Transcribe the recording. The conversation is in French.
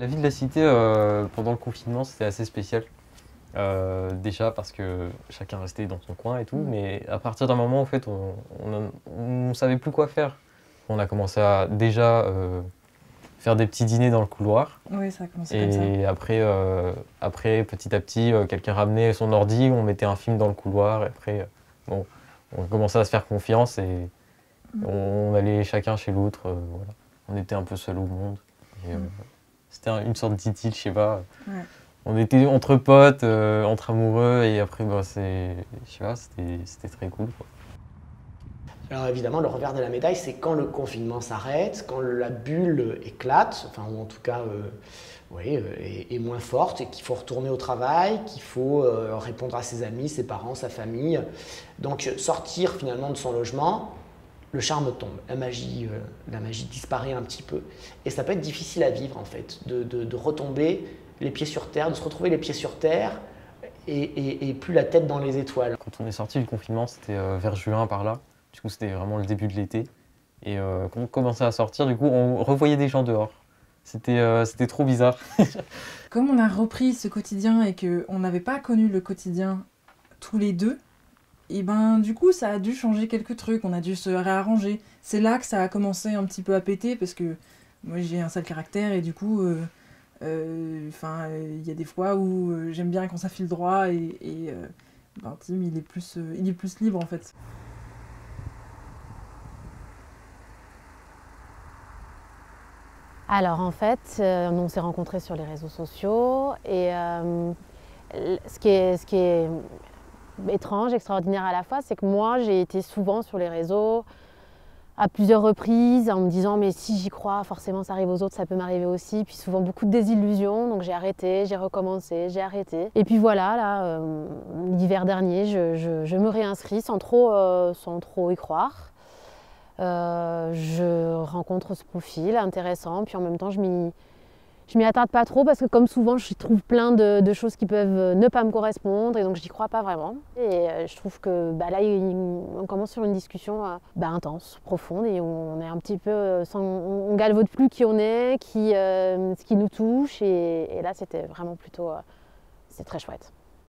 La vie de la cité pendant le confinement, c'était assez spécial. Déjà parce que chacun restait dans son coin et tout, mais à partir d'un moment, en fait, on savait plus quoi faire. On a commencé à déjà faire des petits dîners dans le couloir. Oui, ça a commencé comme ça. Et après, petit à petit, quelqu'un ramenait son ordi, on mettait un film dans le couloir. Et après, bon, on commençait à se faire confiance et on allait chacun chez l'autre. Voilà. On était un peu seul au monde. Et, c'était une sorte d'idylle, je sais pas. Ouais. On était entre potes, entre amoureux, et après, bah, je sais pas, c'était très cool, quoi. Alors évidemment, le revers de la médaille, c'est quand le confinement s'arrête, quand la bulle éclate, enfin, ou en tout cas est moins forte, et qu'il faut retourner au travail, qu'il faut répondre à ses amis, ses parents, sa famille. Donc sortir finalement de son logement, le charme tombe, la magie disparaît un petit peu. Et ça peut être difficile à vivre en fait, de retomber les pieds sur terre, de se retrouver les pieds sur terre et plus la tête dans les étoiles. Quand on est sorti du confinement, c'était vers juin par là. Du coup, c'était vraiment le début de l'été. Et quand on commençait à sortir, du coup, on revoyait des gens dehors. C'était trop bizarre. Comme on a repris ce quotidien et qu'on n'avait pas connu le quotidien tous les deux, et ben du coup ça a dû changer quelques trucs, on a dû se réarranger. C'est là que ça a commencé un petit peu à péter parce que moi j'ai un sale caractère et du coup il y a des fois où j'aime bien quand ça file droit et Tim il est plus libre en fait. Alors en fait, on s'est rencontrés sur les réseaux sociaux et ce qui est étrange, extraordinaire à la fois, c'est que moi j'ai été souvent sur les réseaux à plusieurs reprises en me disant mais si j'y crois, forcément ça arrive aux autres, ça peut m'arriver aussi. Puis souvent beaucoup de désillusions, donc j'ai arrêté, j'ai recommencé, j'ai arrêté. Et puis voilà, là, l'hiver dernier, je me réinscris sans trop y croire. Je rencontre ce profil intéressant, puis en même temps je m'y attarde pas trop parce que comme souvent je trouve plein de choses qui peuvent ne pas me correspondre et donc je n'y crois pas vraiment. Et je trouve que là on commence sur une discussion intense, profonde et on est un petit peu, on galvaude plus qui on est, ce qui nous touche et là c'était vraiment plutôt, c'est très chouette.